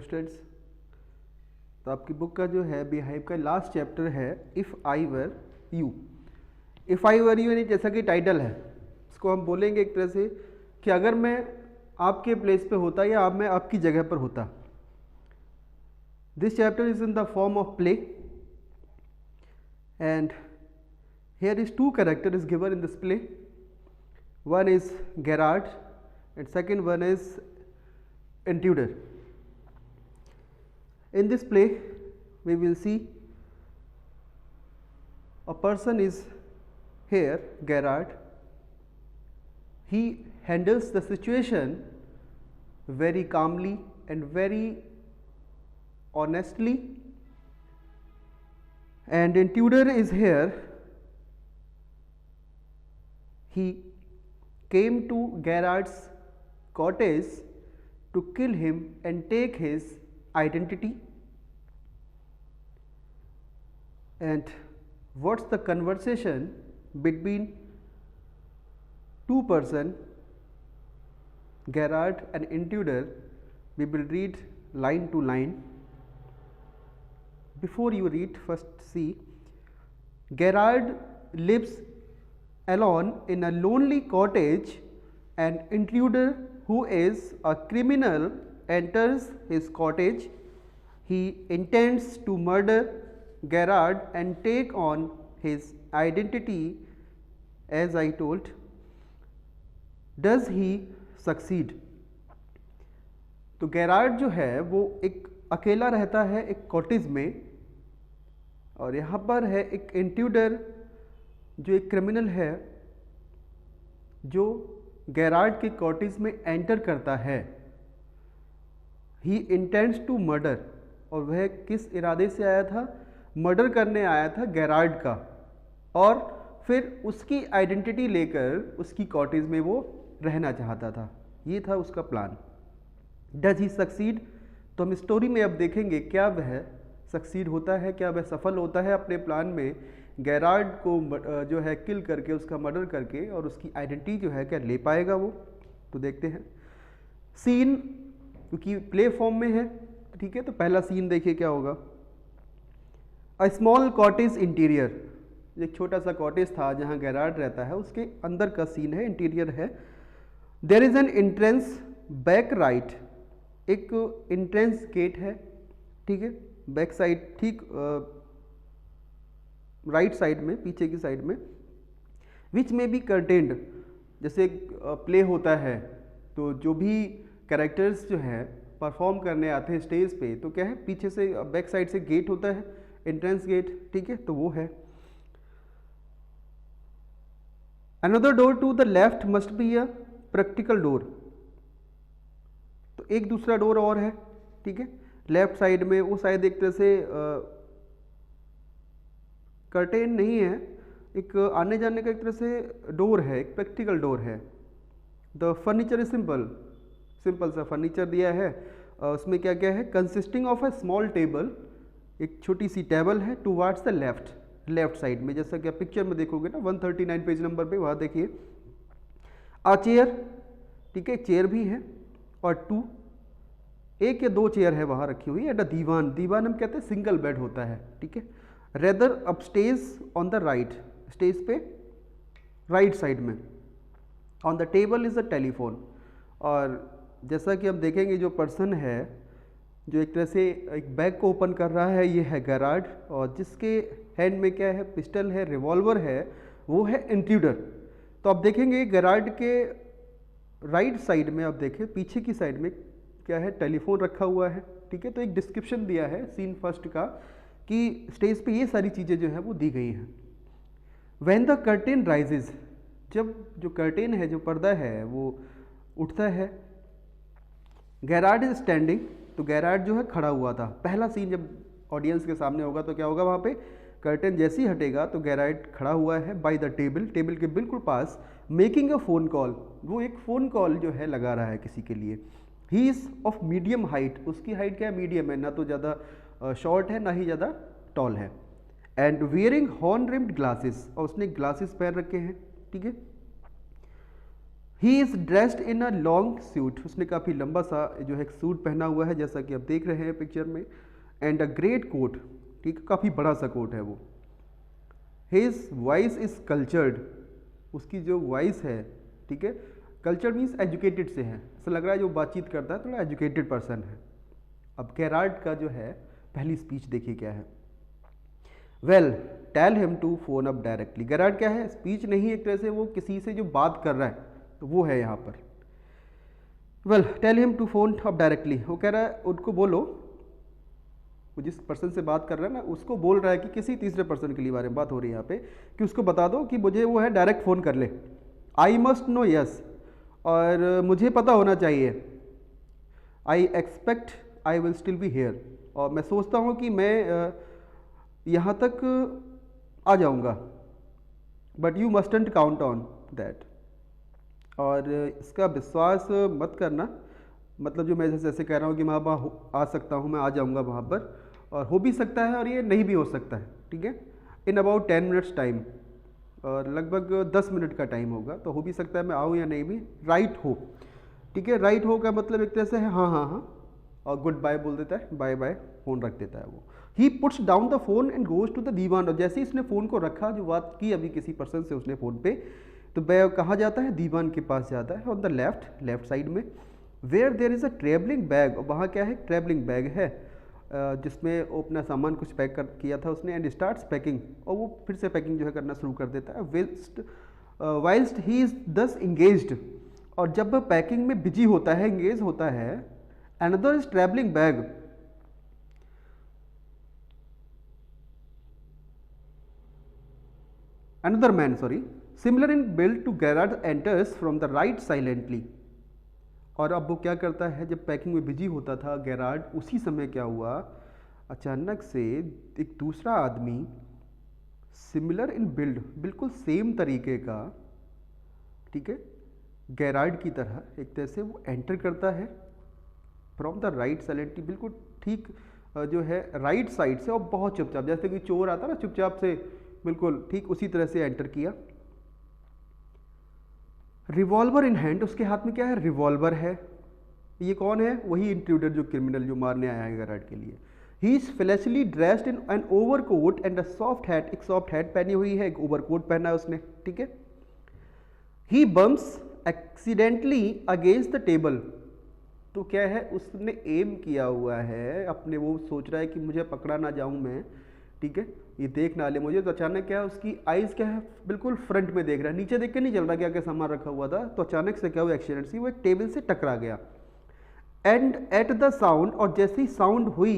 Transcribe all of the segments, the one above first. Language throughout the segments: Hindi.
स्टूडेंट्स, तो आपकी बुक का जो है बिहाइव का लास्ट चैप्टर है if I were you. If I were you यानी जैसा कि टाइटल है, इसको हम बोलेंगे एक तरह से कि अगर मैं आपके प्लेस पे होता या मैं आपकी जगह पर होता। This chapter is in the form of play and here is two character is given in this play. One is Gerard and second one is Intruder. In this play we will see a person is here, Gerard. He handles the situation very calmly and very honestly, and Intruder is here. He came to Gerard's cottage to kill him and take his identity. And what's the conversation between two person, Gerard and Intruder? We will read line to line. Before you read, first see, Gerard lives alone in a lonely cottage, and Intruder, who is a criminal, enters his cottage. He intends to murder Gerard and take on his identity, as I told. Does he succeed? तो Gerard जो है वो एक अकेला रहता है एक कॉटेज में, और यहाँ पर है एक Intruder जो एक क्रिमिनल है जो गैरार्ड के कॉटेज में एंटर करता है। ही इंटेंड्स टू मर्डर, और वह किस इरादे से आया था? मर्डर करने आया था गैरार्ड का, और फिर उसकी आइडेंटिटी लेकर उसकी कॉटेज में वो रहना चाहता था। ये था उसका प्लान। Does he succeed? तो हम स्टोरी में अब देखेंगे क्या वह सक्सीड होता है, क्या वह सफल होता है अपने प्लान में गैरार्ड को जो है किल करके, उसका मर्डर करके, और उसकी आइडेंटिटी जो है क्या ले पाएगा वो। तो देखते हैं सीन, क्योंकि प्ले फॉर्म में है, ठीक है। तो पहला सीन देखिए क्या होगा। अ स्मॉल कॉटेज इंटीरियर, एक छोटा सा कॉटेज था जहां गैरार्ड रहता है, उसके अंदर का सीन है, इंटीरियर है। There is an entrance back right, एक एंट्रेंस गेट है, ठीक है, बैक साइड, ठीक राइट साइड में, पीछे की साइड में। विच में बी कंटेंट, जैसे प्ले होता है तो जो भी कैरेक्टर्स जो है परफॉर्म करने आते हैं स्टेज पे, तो क्या है, पीछे से बैक साइड से गेट होता है, एंट्रेंस गेट, ठीक है, तो वो है। Another door to the left must be a practical door, तो एक दूसरा डोर और है, ठीक है, लेफ्ट साइड में। वो शायद एक तरह से कर्टेन नहीं है, एक आने जाने का एक तरह से डोर है, एक प्रैक्टिकल डोर है। The furniture is simple, simple सा फर्नीचर दिया है। उसमें क्या क्या है? Consisting of a small table, एक छोटी सी टेबल है, towards the left, left side में, जैसा कि आप पिक्चर में देखोगे ना 139 पेज नंबर पे, वहाँ देखिए। अ चेयर, ठीक है, चेयर भी है, और टू, एक या दो चेयर है वहाँ रखी हुई। एंड अ दीवान, दीवान हम कहते हैं सिंगल बेड होता है, ठीक है। Rather upstage on the right, stage पे राइट साइड में। On the table is a telephone, और जैसा कि हम देखेंगे जो पर्सन है जो एक तरह से एक बैग को ओपन कर रहा है, ये है गैरार्ड, और जिसके हैंड में क्या है? पिस्टल है, रिवॉल्वर है, वो है इंट्रूडर। तो आप देखेंगे गैरार्ड के राइट साइड में, आप देखें पीछे की साइड में क्या है? टेलीफोन रखा हुआ है, ठीक है। तो एक डिस्क्रिप्शन दिया है सीन फर्स्ट का कि स्टेज पे ये सारी चीज़ें जो है वो दी गई हैं। व्हेन द कर्टेन राइजेज, जब जो कर्टेन है, जो पर्दा है, वो उठता है। गैरार्ड इज स्टैंडिंग, तो गैरार्ड जो है खड़ा हुआ था। पहला सीन जब ऑडियंस के सामने होगा तो क्या होगा? वहाँ पे कर्टेन जैसे ही हटेगा तो गैरार्ड खड़ा हुआ है बाय द टेबल, टेबल के बिल्कुल पास, मेकिंग अ फ़ोन कॉल, वो एक फ़ोन कॉल जो है लगा रहा है किसी के लिए। He is of medium height, उसकी हाइट क्या है? मीडियम है, ना तो ज़्यादा शॉर्ट है ना ही ज़्यादा टॉल है। And wearing horn rimmed glasses, और उसने ग्लासेस पहन रखे हैं, ठीक है। He is dressed in a long suit, उसने काफ़ी लंबा सा जो है सूट पहना हुआ है जैसा कि आप देख रहे हैं पिक्चर में, एंड अ ग्रेट कोट, ठीक है, काफ़ी बड़ा सा कोट है वो। हिज वॉइस इज़ कल्चर्ड, उसकी जो वॉइस है, ठीक है, कल्चर्ड मीन्स एजुकेटेड से है, ऐसा लग रहा है जो बातचीत करता है थोड़ा एजुकेटेड पर्सन है। अब गेरार्ड का जो है पहली स्पीच देखिए क्या है। Well tell him to phone up directly, Gerard क्या है, स्पीच नहीं, एक तरह से वो किसी से जो बात कर रहा है तो वो है यहाँ पर। Well tell him to phone up directly, वो कह रहा है उनको बोलो, वो जिस पर्सन से बात कर रहा है ना उसको बोल रहा है कि किसी तीसरे पर्सन के लिए बारे में बात हो रही है यहाँ पे, कि उसको बता दो कि मुझे वो है डायरेक्ट फ़ोन कर ले। आई मस्ट नो यस, और मुझे पता होना चाहिए। I expect I will still be here, और मैं सोचता हूँ कि मैं यहाँ तक आ जाऊँगा, but you mustn't count on that, और इसका विश्वास मत करना, मतलब जो मैं जैसे कह रहा हूँ कि मैं वहाँ आ सकता हूँ, मैं आ जाऊँगा वहाँ पर, और हो भी सकता है और ये नहीं भी हो सकता है, ठीक है, इन अबाउट 10 मिनट्स टाइम, और लगभग 10 मिनट का टाइम होगा, तो हो भी सकता है मैं आऊँ या नहीं भी, राइट हो, ठीक है, राइट हो का मतलब एक तरह से है हाँ हाँ हाँ, और गुड बाय बोल देता है, बाय बाय, फ़ोन रख देता है वो। He puts down the phone and goes to the divan, और जैसे ही इसने फ़ोन को रखा, जो बात की अभी किसी पर्सन से उसने फ़ोन पे, तो वह कहाँ जाता है, दीवान के पास जाता है, ऑन द लेफ्ट साइड में, where there is a travelling bag, और वहाँ क्या है, ट्रेवलिंग बैग है जिसमें वो अपना सामान कुछ पैक कर किया था उसने, एंड स्टार्ट्स पैकिंग, और वो फिर से पैकिंग जो है करना शुरू कर देता है। वाइल्स्ट ही इज़ दस इंगेज्ड, और जब वह पैकिंग में बिजी होता है, इंगेज होता है, another is travelling bag, another man sorry similar in build to Gerard enters from the right silently, और अब वो क्या करता है, जब पैकिंग में बिजी होता था गेरार्ड, उसी समय क्या हुआ, अचानक से एक दूसरा आदमी सिमिलर इन बिल्ड, बिल्कुल सेम तरीके का, ठीक है, गेरार्ड की तरह एक तरह से वो एंटर करता है फ्रॉम द राइट साइलेंटली, बिल्कुल ठीक जो है राइट साइड से, और बहुत चुपचाप, जैसे कि चोर आता ना चुपचाप से, बिल्कुल ठीक उसी तरह से एंटर किया। रिवॉल्वर इन हैंड, उसके हाथ में क्या है, रिवॉल्वर है। ये कौन है, वही इंट्रूडर जो क्रिमिनल जो मारने आया है गेरार्ड के लिए। He is fleshly dressed in an overcoat and a soft hat, एक सॉफ्ट हैट पहनी हुई है, एक ओवरकोट पहना है उसने, ठीक है। He bumps accidentally against the table, तो क्या है, उसने एम किया हुआ है अपने, वो सोच रहा है कि मुझे पकड़ा ना जाऊं मैं, ठीक है, ये देख ना ले मुझे, तो अचानक क्या है, उसकी आइज़ क्या है, बिल्कुल फ्रंट में देख रहा है, नीचे देख के नहीं चल रहा क्या क्या सामान रखा हुआ था, तो अचानक से क्या हुआ, एक्सीडेंट से वो एक टेबल से टकरा गया। एंड एट द साउंड, और जैसे ही साउंड हुई,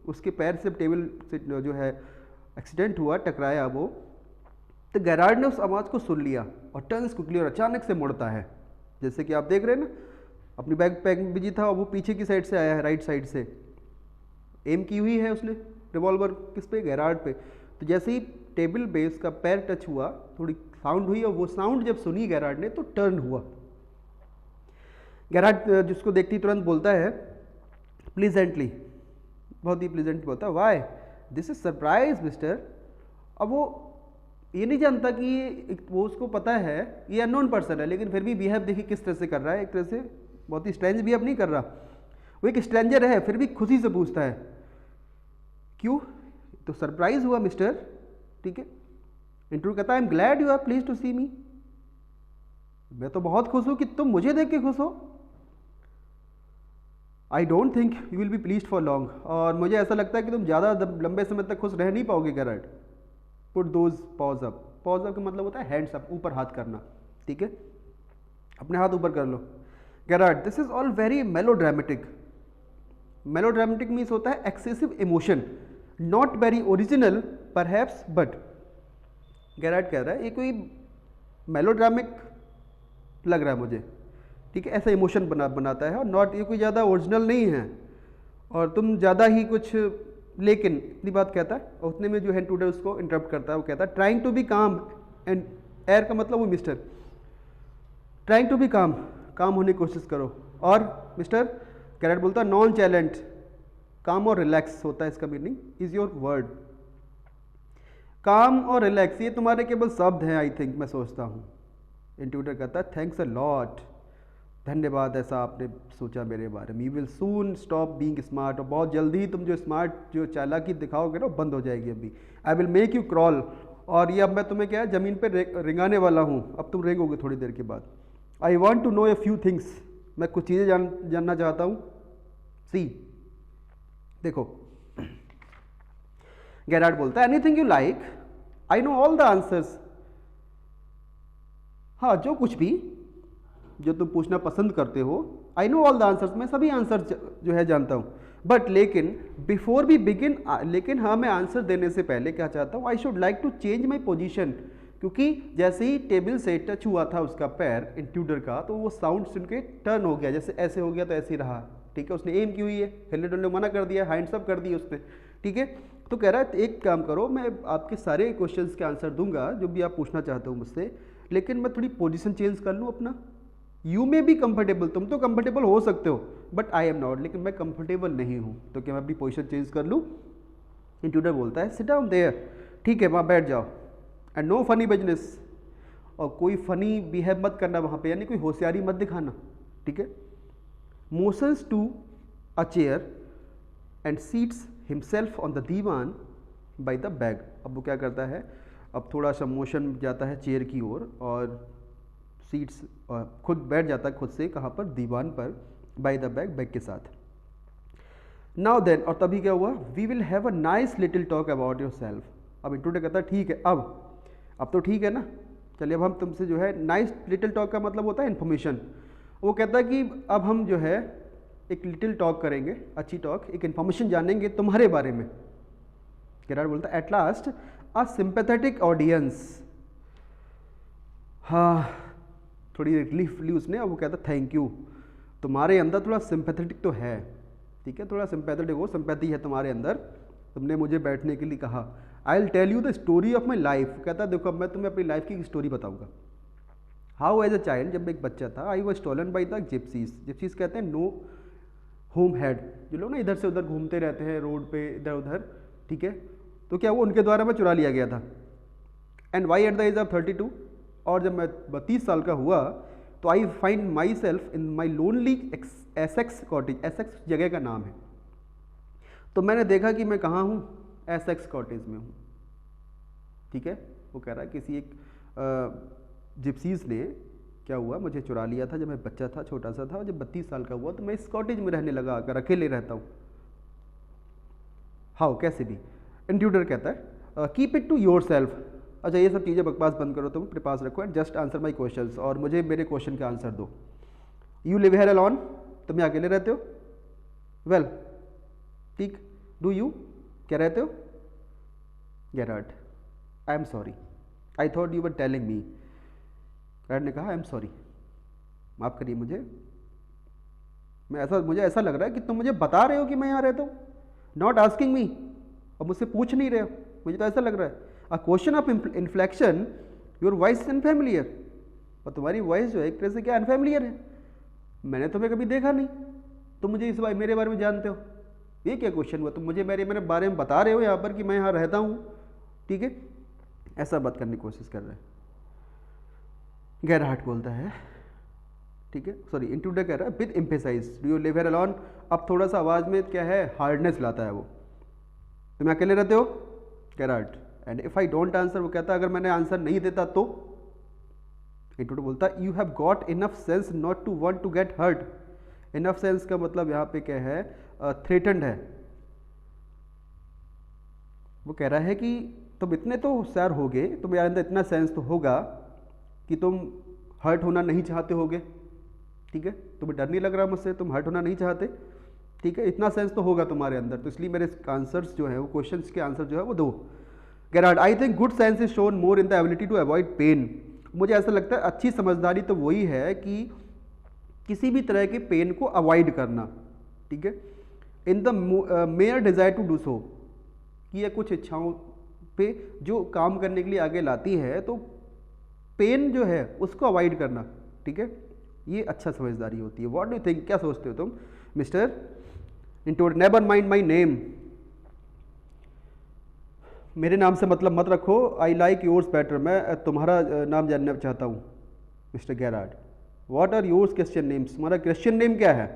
उसके पैर से टेबल से जो है एक्सीडेंट हुआ, टकराया वो, तो गेरार्ड ने उस आवाज़ को सुन लिया और टर्न्स क्विकली, और अचानक से मुड़ता है, जैसे कि आप देख रहे हैं ना, अपनी बैग पैक में बिजी था और वो पीछे की साइड से आया है, राइट साइड से एम की हुई है उसने रिवॉल्वर, किस पे, गेरार्ड पे। तो जैसे ही टेबल पे उसका पैर टच हुआ, थोड़ी साउंड हुई, और वो साउंड जब सुनी गेरार्ड ने तो टर्न हुआ। गेरार्ड जिसको देखती तुरंत बोलता है प्लीजेंटली, बहुत ही प्लीजेंट बोलता है, why this is surprise mister. अब वो ये नहीं जानता कि वो, उसको पता है ये अननोन पर्सन है, लेकिन फिर भी बिहेव देखिए किस तरह से कर रहा है, एक तरह से बहुत ही स्ट्रेंज बिहेव नहीं कर रहा, वो एक स्ट्रेंजर है फिर भी खुशी से पूछता है क्यों, तो सरप्राइज हुआ मिस्टर, ठीक है। इंटरव्यू कहता है I am glad you are please to see me, मैं तो बहुत खुश हूं कि तुम मुझे देख के खुश हो। I don't think you will be please for long, और मुझे ऐसा लगता है कि तुम ज़्यादा लंबे समय तक खुश रह नहीं पाओगे Gerard. Put those paws up, paws up का मतलब होता है हैंड्स अप, ऊपर हाथ करना, ठीक है, अपने हाथ ऊपर कर लो। Gerard this is all very melodramatic, melodramatic means होता है excessive emotion, not very original perhaps but. Gerard कह रहा है ये कोई मेलोड्रामिक लग रहा है मुझे, ठीक है, ऐसा इमोशन बनाता है, और नॉट, ये कोई ज़्यादा ओरिजिनल नहीं है, और तुम ज़्यादा ही कुछ, लेकिन इतनी बात कहता है, और उतने में जो है इंट्रूडर उसको इंटरप्ट करता है, वो कहता है ट्राइंग टू बी काम, एंड एयर का मतलब वो मिस्टर, ट्राइंग टू बी काम, काम होने की कोशिश करो, और मिस्टर गेरार्ड बोलता है नॉन चैलेंट, काम और रिलैक्स होता है इसका मीनिंग, इज योर वर्ड। काम और रिलैक्स ये तुम्हारे केवल शब्द हैं, आई थिंक, मैं सोचता हूँ, इंट्रूडर कहता है थैंक्स अ लॉट, धन्यवाद ऐसा आपने सोचा मेरे बारे में। You will soon stop being smart, और बहुत जल्दी ही तुम जो स्मार्ट जो चालाकी दिखाओगे ना बंद हो जाएगी अभी। I will make you crawl, और ये अब मैं तुम्हें क्या है ज़मीन पे रिंगाने वाला हूँ, अब तुम रेंगोगे थोड़ी देर के बाद। I want to know a few things, मैं कुछ चीज़ें जानना चाहता हूँ। सी देखो, गेरार्ड बोलता है anything you like, I know all the answers. हाँ, जो कुछ भी जो तुम पूछना पसंद करते हो, I know all the answers, मैं सभी आंसर जो है जानता हूँ। बट लेकिन बिफोर वी बिगिन, लेकिन हाँ मैं आंसर देने से पहले क्या चाहता हूँ, I should like to change my position, क्योंकि जैसे ही टेबल से टच हुआ था उसका पैर इंट्रूडर का, तो वो साउंड सुन के टर्न हो गया, जैसे ऐसे हो गया तो ऐसे ही रहा। ठीक है, उसने एम की हुई है, हिलने डुलने मना कर दिया, हैंड्स अप कर दिए उसने। ठीक है, तो कह रहा है एक काम करो, मैं आपके सारे क्वेश्चंस के आंसर दूंगा जो भी आप पूछना चाहते हो मुझसे, लेकिन मैं थोड़ी पोजीशन चेंज कर लूँ अपना। यू मे बी कंफर्टेबल, तुम तो कंफर्टेबल हो सकते हो, बट आई एम नॉट, लेकिन मैं कंफर्टेबल नहीं हूँ, तो क्या मैं अपनी पोजीशन चेंज कर लूँ? इंट्रूडर बोलता है सिट डाउन देयर, ठीक है वहाँ बैठ जाओ, एंड नो फनी बिजनेस, और कोई फनी बिहेव मत करना वहाँ पे, यानी कोई होशियारी मत दिखाना। ठीक है, motions to a chair and seats himself on the divan by the bag. अब वो क्या करता है, अब थोड़ा सा मोशन जाता है चेयर की ओर, और सीट्स खुद बैठ जाता है खुद से, कहाँ पर, दीवान पर, बाय द बैग, बैग के साथ। नाउ देन, और तभी क्या हुआ, we will have a nice little talk about yourself. अब इंट्रूडर कहता है ठीक है, अब तो ठीक है ना, चलिए अब हम तुमसे जो है, नाइस लिटिल टॉक का मतलब होता है इन्फॉर्मेशन। वो कहता है कि अब हम जो है एक लिटिल टॉक करेंगे, अच्छी टॉक, एक इन्फॉर्मेशन जानेंगे तुम्हारे बारे में। गेरार्ड बोलता है at last a sympathetic audience. हाँ, थोड़ी रिलीफ ली उसने, और वो कहता थैंक यू, तुम्हारे अंदर थोड़ा सिंपैथेटिक तो है। ठीक है, थोड़ा सिंपैथेटिक हो, सिंपैथी है तुम्हारे अंदर, तुमने मुझे बैठने के लिए कहा। I will tell you the story of my life. कहता है देखो, अब मैं तुम्हें अपनी लाइफ की स्टोरी बताऊंगा। हाउ एज अ चाइल्ड, जब मैं एक बच्चा था, I was stolen by the gypsies. Gypsies कहते हैं नो होम हेड, जो लोग ना इधर से उधर घूमते रहते हैं रोड पे इधर उधर। ठीक है, तो क्या वो उनके द्वारा मैं चुरा लिया गया था। And why at the age of 32, और जब मैं 32 साल का हुआ, तो I find myself in my lonely Essex cottage. Essex जगह का नाम है, तो मैंने देखा कि मैं कहाँ हूँ, एसेक्स कॉटेज में हूँ। ठीक है, वो कह रहा है किसी एक जिप्सीज ने क्या हुआ, मुझे चुरा लिया था जब मैं बच्चा था, छोटा सा था, और जब 32 साल का हुआ तो मैं इस कॉटेज में रहने लगा, अगर अकेले रहता हूँ। हाउ, कैसे भी। इंट्रूडर कहता है keep it to yourself. अच्छा, ये सब चीज़ें बकवास बंद करो, तुम अपने पास रखो, and just answer my questions, और मुझे मेरे क्वेश्चन का आंसर दो। यू लिव हियर अलोन, तुम यहाँ अकेले रहते हो? वेल, ठीक, डू यू, क्या रहते हो? Gerard, I am sorry, I thought you were telling me. Gerard ने कहा आई एम सॉरी, माफ़ करिए मुझे ऐसा लग रहा है कि तुम मुझे बता रहे हो कि मैं यहाँ रहता हूँ, नॉट आस्किंग मी, और मुझसे पूछ नहीं रहे हो, मुझे तो ऐसा लग रहा है। A question of inflection, your voice is unfamiliar, और तुम्हारी वॉइस जो है एक तरह से क्या अनफेमिलियर है, मैंने तुम्हें कभी देखा नहीं, तुम मुझे इस मेरे बारे में जानते हो, ये क्या क्वेश्चन हुआ? तुम मुझे मेरे बारे में बता रहे हो यहाँ पर कि मैं यहाँ रहता हूँ। ठीक है, ऐसा बात करने की कोशिश कर रहे हैं। गेरार्ड बोलता है, ठीक है, सॉरी, इंट्रूडर कह रहा है with emphasize, do you live here alone. अब थोड़ा सा आवाज़ में क्या है, हार्डनेस लाता है वो। तुम अकेले रहते हो? Gerard, and if I don't answer, वो कहता है अगर मैंने आंसर नहीं देता तो? इंट्रूडर बोलता है you have got enough sense not to want to get hurt. Enough sense का मतलब यहाँ पे क्या है, थ्रेटन्ड है। वो कह रहा है कि तुम इतने तो होशियार होगे, तुम्हारे अंदर इतना सेंस तो होगा कि तुम हर्ट होना नहीं चाहते होगे। ठीक है, तुम्हें डर नहीं लग रहा मुझसे, तुम हर्ट होना नहीं चाहते। ठीक है, इतना सेंस तो होगा तुम्हारे अंदर, तो इसलिए मेरे आंसर्स जो है वो, क्वेश्चंस के आंसर जो है वो दो। Gerard, I think good sense is shown more in the ability to avoid pain. मुझे ऐसा लगता है अच्छी समझदारी तो वही है कि किसी भी तरह के पेन को अवॉइड करना। ठीक है, in the mere desire to do so, कि यह कुछ इच्छाओं पे जो काम करने के लिए आगे लाती है, तो पेन जो है उसको अवॉइड करना। ठीक है, ये अच्छा समझदारी होती है। व्हाट डू यू थिंक, क्या सोचते हो तुम mister intruder? Never mind my name, मेरे नाम से मतलब मत रखो। आई लाइक योर्स बेटर, मैं तुम्हारा नाम जानना चाहता हूँ। Mister Gerard, what are yours Christian names, तुम्हारा क्रिश्चियन नेम क्या है?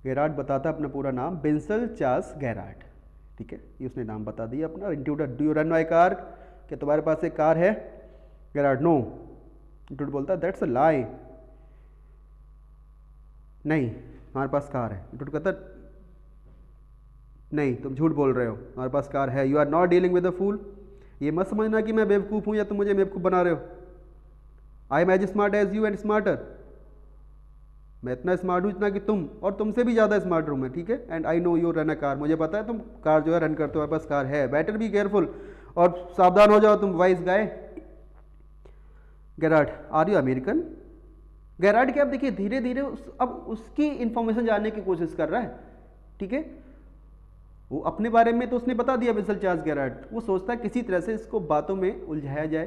गैरार्ड बताता है अपना पूरा नाम, बेंसल चार्ल्स गैरार्ड। ठीक है, ये उसने नाम बता दिया अपना। Intruder, do you run my car, क्या तुम्हारे पास एक कार है? Garrard, no. इंट्रूडर बोलता है दैट्स अ लाई, नहीं हमारे पास कार है। इंट्रूडर कहता नहीं तुम झूठ बोल रहे हो, हमारे पास कार है। You are not dealing with a fool, ये मत समझना कि मैं बेवकूफ़ हूँ या तुम मुझे बेवकूफ़ बना रहे हो। I am as smart as you and smarter, मैं इतना स्मार्ट हूँ इतना कि तुम, और तुमसे भी ज़्यादा स्मार्ट हूँ मैं। ठीक है, and I know you run a car, मुझे पता है तुम कार जो है रन करते हो, हमारे पास कार है। बेटर बी केयरफुल, और सावधान हो जाओ तुम wise guy. Gerard, are you American? Gerard के अब देखिए धीरे धीरे अब उसकी इंफॉर्मेशन जानने की कोशिश कर रहा है। ठीक है, वो अपने बारे में तो उसने बता दिया बेंसल चार्ल्स गैरार्ड, वो सोचता है किसी तरह से इसको बातों में उलझाया जाए,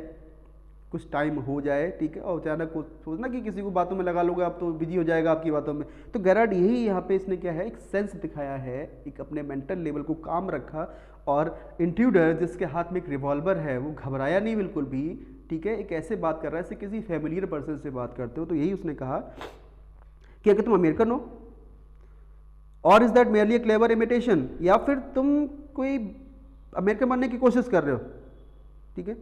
कुछ टाइम हो जाए। ठीक है, और अचानक सोचना कि किसी को बातों में लगा लोगे आप तो बिजी हो जाएगा आपकी बातों में। तो गैरार्ड यही यहाँ पे इसने क्या है, एक सेंस दिखाया है, एक अपने मेंटल लेवल को काम रखा। और इंट्रूडर जिसके हाथ में एक रिवॉल्वर है वो घबराया नहीं बिल्कुल भी। ठीक है, एक ऐसे बात कर रहा है जैसे किसी फैमिलियर पर्सन से बात करते हो। तो यही उसने कहा कि अगर तुम अमेरिकन हो, और is that merely a clever imitation, या फिर तुम कोई अमेरिकन बनने की कोशिश कर रहे हो। ठीक है,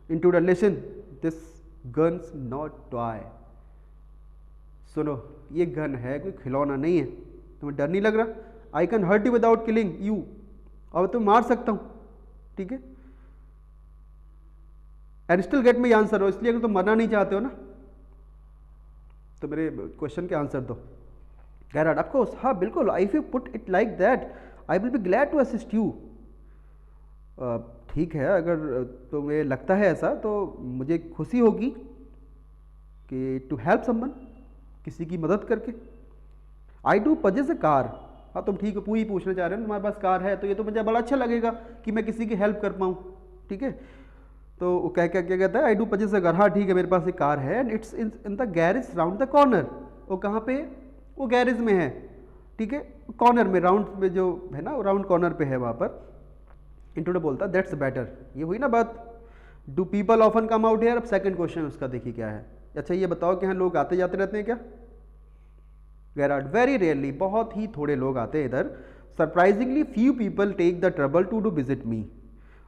intruder, listen, this guns not toy, सुनो ये गन है, कोई खिलौना नहीं है, तुम्हें डर नहीं लग रहा? I can hurt you without killing you, और तुम मार सकता हूं। ठीक है, and still get me answer हो, इसलिए अगर तुम मरना नहीं चाहते हो ना तो मेरे क्वेश्चन के आंसर दो। गैरार्ड, ऑफ कोर्स, हाँ बिल्कुल, if you put it like that I will be glad to assist you. ठीक है, अगर तुम्हें लगता है ऐसा तो मुझे खुशी होगी कि टू हेल्प समवन, किसी की मदद करके। I do possess a car, हाँ तुम ठीक है पूरी पूछना चाह रहे हो, तुम्हारे पास कार है तो ये तो मुझे बड़ा अच्छा लगेगा कि मैं किसी की हेल्प कर पाऊँ। ठीक है, तो वो क्या क्या क्या कहता है, I do possess a car, हाँ ठीक है मेरे पास एक कार है, and it's in the garage round the corner. वो कहाँ पे, वो गैरेज में है। ठीक है, कॉर्नर में, राउंड में जो है ना, राउंड कॉर्नर पे है वहाँ पर। इंट्रूडर बोलता है दैट्स बेटर, ये हुई ना बात। Do people often come out here, अब सेकंड क्वेश्चन उसका देखिए क्या है। अच्छा ये बताओ कि यहाँ लोग आते जाते रहते हैं क्या? गैरार्ड, वेरी रेयरली, बहुत ही थोड़े लोग आते हैं इधर। Surprisingly few people take the trouble to do visit me,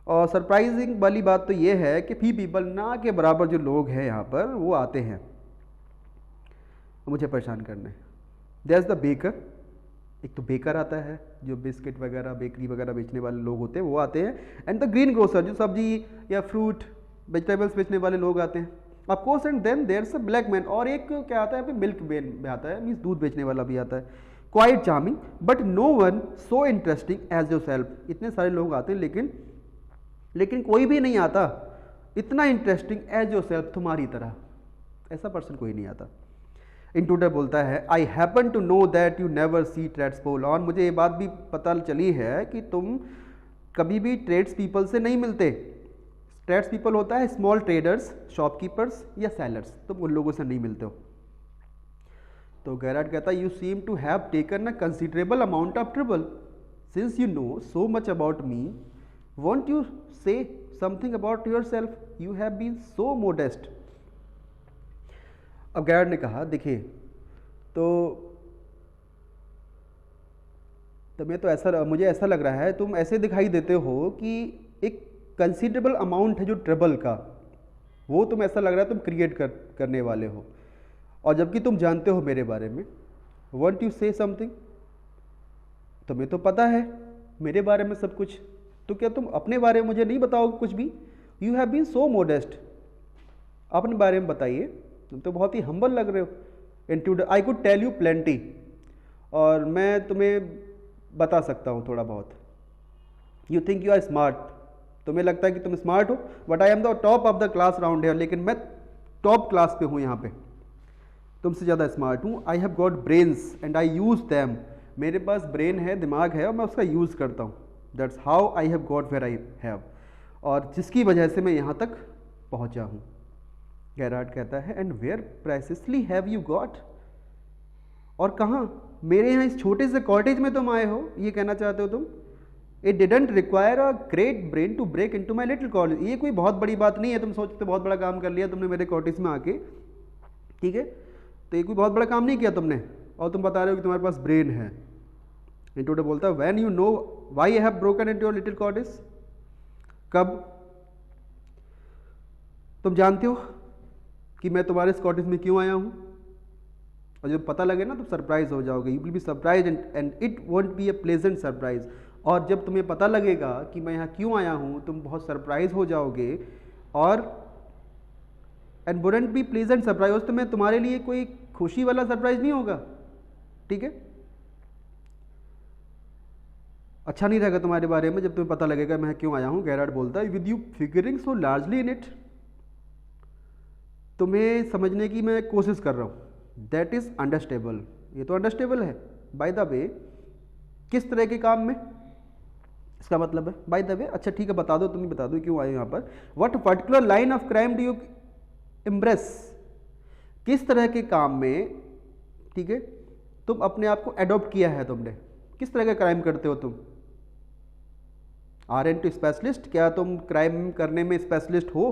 और सरप्राइजिंग वाली बात तो ये है कि फ्यू पीपल, ना के बराबर जो लोग हैं यहाँ पर वो आते हैं मुझे परेशान करने। देयर इज द बेकर, एक तो बेकर आता है जो बिस्किट वगैरह बेकरी वगैरह बेचने वाले लोग होते हैं वो आते हैं, एंड द ग्रीन ग्रोसर जो सब्जी या फ्रूट वेजिटेबल्स बेचने वाले लोग आते हैं of course, and then there is a black man, और एक क्या आता है मिल्क मैन में आता है, मीन्स दूध बेचने वाला भी आता है। Quite charming but no one so interesting as yourself, इतने सारे लोग आते हैं लेकिन कोई भी नहीं आता इतना इंटरेस्टिंग एज योर सेल्फ, तुम्हारी तरह, ऐसा पर्सन कोई नहीं आता। इंट्रूडर बोलता है I happen to know that you never see trades people, और मुझे ये बात भी पता चली है कि तुम कभी भी ट्रेड्स पीपल से नहीं मिलते। ट्रेड्स पीपल होता है स्मॉल ट्रेडर्स, शॉपकीपर्स या सेलर्स, तुम उन लोगों से नहीं मिलते हो। तो गैरार्ड कहता है you seem to have taken a considerable amount of trouble since you know so much about me, won't you say something about yourself, you have been so modest. अब गैरार्ड ने कहा देखिए तो मैं तो ऐसा, मुझे ऐसा लग रहा है तुम ऐसे दिखाई देते हो कि एक कंसिडरेबल अमाउंट है जो ट्रबल का, वो तुम ऐसा लग रहा है तुम क्रिएट करने वाले हो, और जबकि तुम जानते हो मेरे बारे में। वॉन्ट यू से समथिंग, तुम्हें तो पता है मेरे बारे में सब कुछ, तो क्या तुम अपने बारे में मुझे नहीं बताओगे कुछ भी? You have been so modest, अपने बारे में बताइए, तुम तो बहुत ही हम्बल लग रहे हो। Intruder, I could tell you plenty, और मैं तुम्हें बता सकता हूँ थोड़ा बहुत। You think you are smart, तुम्हें लगता है कि तुम स्मार्ट हो, but I am the top of the class round है, लेकिन मैं टॉप क्लास पे हूँ यहाँ पे, तुमसे ज़्यादा स्मार्ट हूँ। I have got brains and I use them, मेरे पास ब्रेन है, दिमाग है, और मैं उसका यूज़ करता हूँ। That's how I have got where I have, और जिसकी वजह से मैं यहाँ तक पहुँचा हूँ। गैरार्ड कहता है and where precisely have you got, और कहाँ, मेरे यहाँ इस छोटे से कॉटेज में तुम आए हो, ये कहना चाहते हो तुम? It didn't require a great brain to break into my little cottage. ये कोई बहुत बड़ी बात नहीं है, तुम सोचते बहुत बड़ा काम कर लिया तुमने मेरे कॉर्टिस में आके, ठीक है, तो ये कोई बहुत बड़ा काम नहीं किया तुमने, और तुम बता रहे हो कि तुम्हारे पास ब्रेन है। इंट्रूडर बोलता है when you know why I have broken into your little cottage, कब तुम जानते हो कि मैं तुम्हारे कॉर्टिस में क्यों आया हूँ, और जब पता लगे ना तुम सरप्राइज हो जाओगे, you will be surprise and it won't be a pleasant surprise. और जब तुम्हें पता लगेगा कि मैं यहाँ क्यों आया हूँ तुम बहुत सरप्राइज हो जाओगे, और and wouldn't be pleasant surprise, तो मैं तुम्हारे लिए कोई खुशी वाला सरप्राइज नहीं होगा, ठीक है, अच्छा नहीं रहेगा तुम्हारे बारे में जब तुम्हें पता लगेगा मैं क्यों आया हूँ। गेरार्ड बोलता है with you figuring so largely in it, तुम्हें समझने की मैं कोशिश कर रहा हूँ, दैट इज अंडरस्टेबल, ये तो अंडरस्टेबल है। बाय द वे किस तरह के काम में, इसका मतलब है बाय द वे, अच्छा ठीक है बता दो, तुम ही बता दो क्यों आए यहाँ पर। What particular line of crime do you embrace, किस तरह के काम में, ठीक है, तुम अपने आप को एडॉप्ट किया है तुमने, किस तरह का क्राइम करते हो तुम, आर एन टू स्पेशलिस्ट, क्या तुम क्राइम करने में स्पेशलिस्ट हो।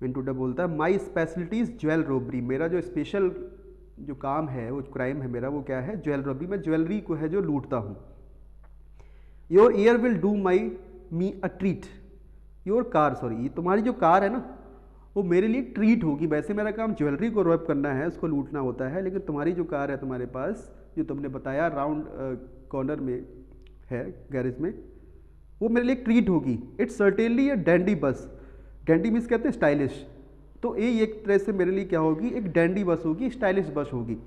इंट्रूडर बोलता है my speciality is jewel robbery, मेरा जो स्पेशल जो काम है वो क्राइम है मेरा, वो क्या है, ज्वेल रॉबरी, मैं ज्वेलरी को है जो लूटता हूँ। Your year will do my me a treat, your car, sorry ये तुम्हारी जो कार है ना वो मेरे लिए ट्रीट होगी, वैसे मेरा काम ज्वेलरी को रॉब करना है, उसको लूटना होता है, लेकिन तुम्हारी जो कार है तुम्हारे पास जो तुमने बताया राउंड कॉर्नर में है गैरेज में, वो मेरे लिए ट्रीट होगी। इट्स सर्टेनली अ डैंडी बस, डैंडी मीन्स कहते हैं स्टाइलिश, तो ये एक तरह से मेरे लिए क्या होगी, एक डैंडी बस होगी, स्टाइलिश बस होगी।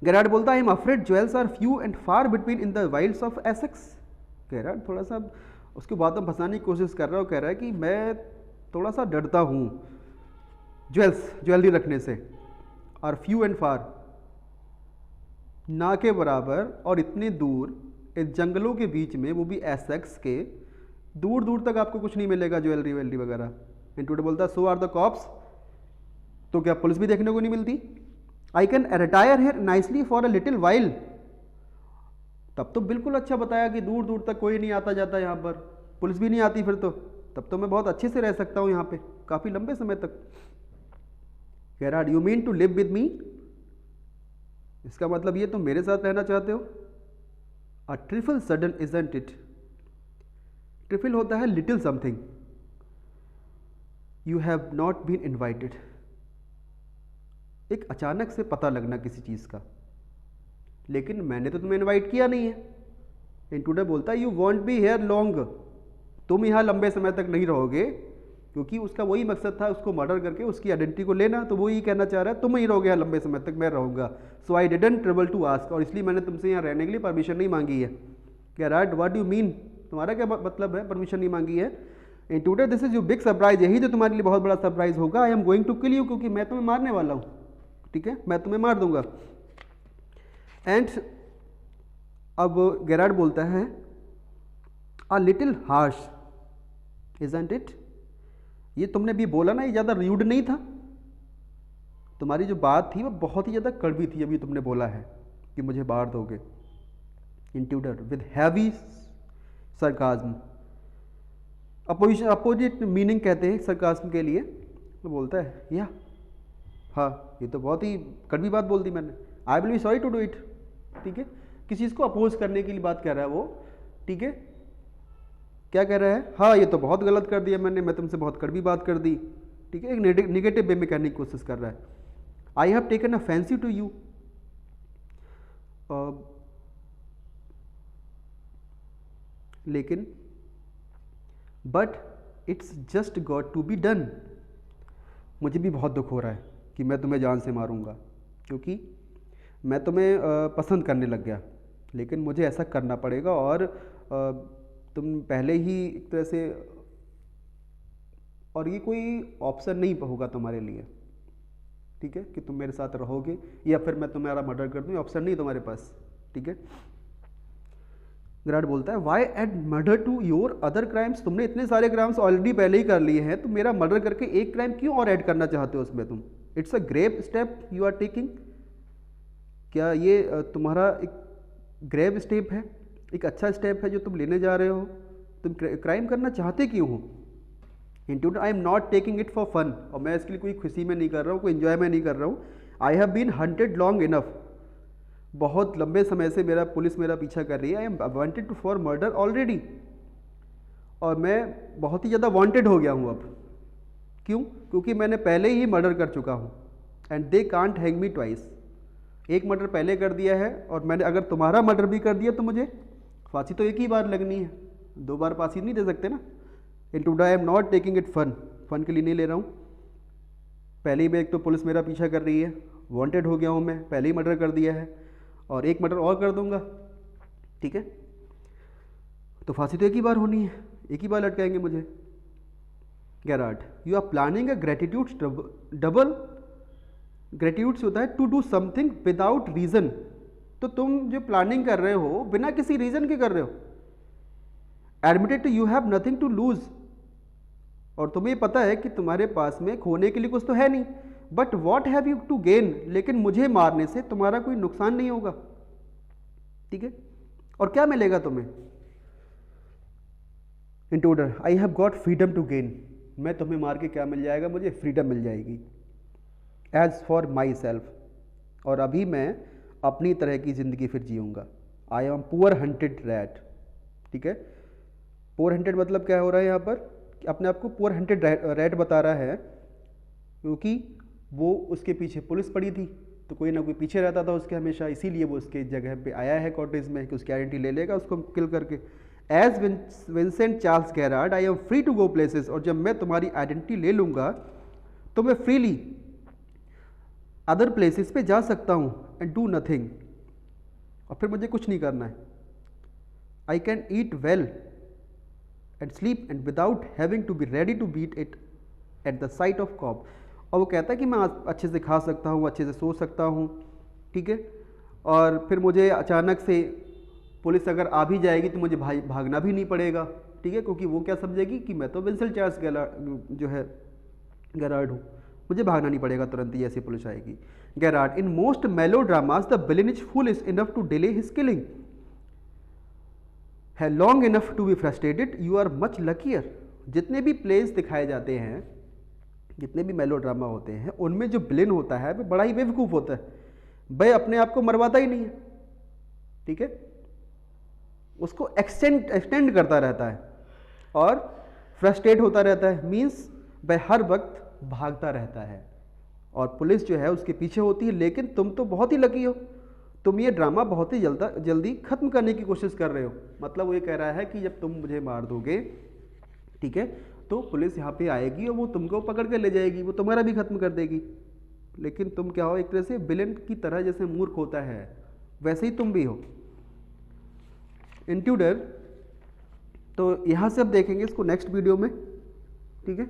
गेरार्ड बोलता है I am afraid jewels are few and far between in the wilds of Essex. Gerard थोड़ा सा उसके बाद में फंसाने की कोशिश कर रहा है, कह रहा है कि मैं थोड़ा सा डरता हूँ ज्वेलरी रखने से, और फ्यू एंड फार ना के बराबर और इतने दूर, इस जंगलों के बीच में, वो भी एसेक्स के, दूर दूर तक आपको कुछ नहीं मिलेगा ज्वेलरी वेलरी वगैरह। इंट्रूडर बोलता है सो आर द कॉप्स, तो क्या पुलिस भी देखने को नहीं मिलती। I can retire here nicely for a little while, तब तो बिल्कुल अच्छा बताया कि दूर दूर तक कोई नहीं आता जाता यहाँ पर, पुलिस भी नहीं आती फिर तो, तब तो मैं बहुत अच्छे से रह सकता हूँ यहाँ पे काफ़ी लंबे समय तक। Gerard you mean to live with me, इसका मतलब ये तुम मेरे साथ रहना चाहते हो। A trifle sudden isn't it, trifle होता है little something, you have not been invited, एक अचानक से पता लगना किसी चीज़ का, लेकिन मैंने तो तुम्हें इनवाइट किया नहीं है। इंट्रूडर बोलता है you want be here long, तुम यहाँ लंबे समय तक नहीं रहोगे, क्योंकि उसका वही मकसद था उसको मर्डर करके उसकी आइडेंटिटी को लेना, तो वो ये कहना चाह रहा है तुम ही रहोगे यहाँ लंबे समय तक, मैं रहूँगा। So I didn't trouble to ask, और इसलिए मैंने तुमसे यहाँ रहने के लिए परमिशन नहीं मांगी है। गेरार्ड व्हाट यू मीन, तुम्हारा क्या मतलब है परमिशन नहीं मांगी है। Intruder this is your big surprise, यही तो तुम्हारे लिए बहुत बड़ा सरप्राइज होगा। I am going to kill you, क्योंकि मैं तुम्हें मारने वाला हूँ, ठीक है, मैं तुम्हें मार दूंगा। एंड अब गेरार्ड बोलता है a little harsh isn't it, ये तुमने भी बोला ना, ये ज़्यादा र्यूड नहीं था, तुम्हारी जो बात थी वो बहुत ही ज़्यादा कड़वी थी, अभी तुमने बोला है कि मुझे मार दोगे। Intruder with heavy sarcasm, opposite meaning कहते हैं सरकाज्म के लिए, तो बोलता है या हाँ ये तो बहुत ही कड़वी बात बोल दी मैंने, I will be sorry to do it, ठीक है, किसी चीज़ को अपोज करने के लिए बात कर रहा है वो, ठीक है, क्या कह रहा है, हाँ ये तो बहुत गलत कर दिया मैंने, मैं तुमसे बहुत कड़वी बात कर दी, ठीक है, एक नेगेटिव वे में कहने की कोशिश कर रहा है। I have taken a fancy to you, लेकिन but it's just got to be done, मुझे भी बहुत दुख हो रहा है कि मैं तुम्हें जान से मारूंगा, क्योंकि मैं तुम्हें पसंद करने लग गया, लेकिन मुझे ऐसा करना पड़ेगा, और तुम पहले ही एक तरह से, और ये कोई ऑप्शन नहीं होगा तुम्हारे लिए, ठीक है, कि तुम मेरे साथ रहोगे या फिर मैं तुम्हारा मर्डर कर दूँ, ऑप्शन नहीं तुम्हारे पास, ठीक है। गेरार्ड बोलता है why add murder to your other crimes, तुमने इतने सारे क्राइम्स ऑलरेडी पहले ही कर लिए हैं, तुम मेरा मर्डर करके एक क्राइम क्यों और ऐड करना चाहते हो उसमें तुम। It's a grave step you are taking, क्या ये तुम्हारा एक ग्रेव स्टेप है, एक अच्छा स्टेप है जो तुम लेने जा रहे हो। तुम क्राइम करना चाहते क्यों हो? Intruder, I am not taking it for fun, और मैं इसके लिए कोई खुशी में नहीं कर रहा हूँ, कोई इन्जॉय में नहीं कर रहा हूँ। I have been hunted long enough, बहुत लंबे समय से पुलिस मेरा पीछा कर रही है। I am wanted too for murder already, और मैं बहुत ही ज़्यादा वांटेड हो गया हूँ अब। क्यों? क्योंकि मैंने पहले ही मर्डर कर चुका हूँ, and they can't hang me twice. एक मर्डर पहले कर दिया है, और मैंने अगर तुम्हारा मर्डर भी कर दिया तो मुझे फांसी तो एक ही बार लगनी है, 2 बार फांसी नहीं दे सकते ना। Intruder, I am not taking it fun, fun के लिए नहीं ले रहा हूँ। पहले ही मैं, एक तो पुलिस मेरा पीछा कर रही है, वांटेड हो गया हूँ मैं, पहले ही मर्डर कर दिया है, और एक मर्डर और कर दूंगा, ठीक है, तो फांसी तो एक ही बार होनी है, एक ही बार लटकाएंगे मुझे। Gerard, you are planning a gratitude double. Gratitude होता है to do something without reason, तो तुम जो प्लानिंग कर रहे हो बिना किसी रीजन के कर रहे हो। Admitted you have nothing to lose, और तुम्हें पता है कि तुम्हारे पास में खोने के लिए कुछ तो है नहीं, but what have you to gain, लेकिन मुझे मारने से तुम्हारा कोई नुकसान नहीं होगा, ठीक है, और क्या मिलेगा तुम्हें? Intruder, I have got freedom to gain, मैं तुम्हें मार के क्या मिल जाएगा? मुझे फ्रीडम मिल जाएगी। एज फॉर माई सेल्फ, और अभी मैं अपनी तरह की जिंदगी फिर जीऊँगा। I am poor hunted rat, ठीक है, पुअर हंटेड मतलब क्या हो रहा है यहाँ पर? अपने आप को पुअर हंटेड रैट बता रहा है, क्योंकि वो उसके पीछे पुलिस पड़ी थी, तो कोई ना कोई पीछे रहता था उसके हमेशा, इसीलिए वो उसके जगह पे आया है कॉटेज में कि उसकी आइडेंटिटी ले लेगा उसको किल करके। As Vincent Charles Gerard, I am free to go places, और जब मैं तुम्हारी आइडेंटिटी ले लूँगा तो मैं फ्रीली अदर प्लेसेस पे जा सकता हूँ, एंड डू नथिंग, और फिर मुझे कुछ नहीं करना है। I can eat well and sleep and without having to be ready to beat it at the sight of cop, और वो कहता है कि मैं अच्छे से खा सकता हूँ, अच्छे से सो सकता हूँ, ठीक है, और फिर मुझे अचानक से पुलिस अगर आ भी जाएगी तो मुझे भागना भी नहीं पड़ेगा, ठीक है, क्योंकि वो क्या समझेगी कि मैं तो विंसेंट चार्ल्स गेरार्ड हूँ, मुझे भागना नहीं पड़ेगा तुरंत ही ऐसे पुलिस आएगी। Gerard, in most melodramas the villain is foolish enough to delay his killing, है long enough to be frustrated, you are much luckier. जितने भी प्लेस दिखाए जाते हैं, जितने भी मेलो ड्रामा होते हैं, उनमें जो विलेन होता है वो बड़ा ही बेवकूफ़ होता है, भाई अपने आप को मरवाता ही नहीं है, ठीक है, उसको एक्सटेंड करता रहता है और फ्रस्ट्रेट होता रहता है, मीन्स वह हर वक्त भागता रहता है, और पुलिस जो है उसके पीछे होती है। लेकिन तुम तो बहुत ही लकी हो, तुम ये ड्रामा बहुत ही जल्दी ख़त्म करने की कोशिश कर रहे हो। मतलब वो ये कह रहा है कि जब तुम मुझे मार दोगे, ठीक है, तो पुलिस यहाँ पे आएगी और वो तुमको पकड़ के ले जाएगी, वो तुम्हारा भी ख़त्म कर देगी। लेकिन तुम क्या हो, एक तरह से विलेन की तरह, जैसे मूर्ख होता है वैसे ही तुम भी हो। इंट्रूडर, तो यहाँ से अब देखेंगे इसको नेक्स्ट वीडियो में, ठीक है।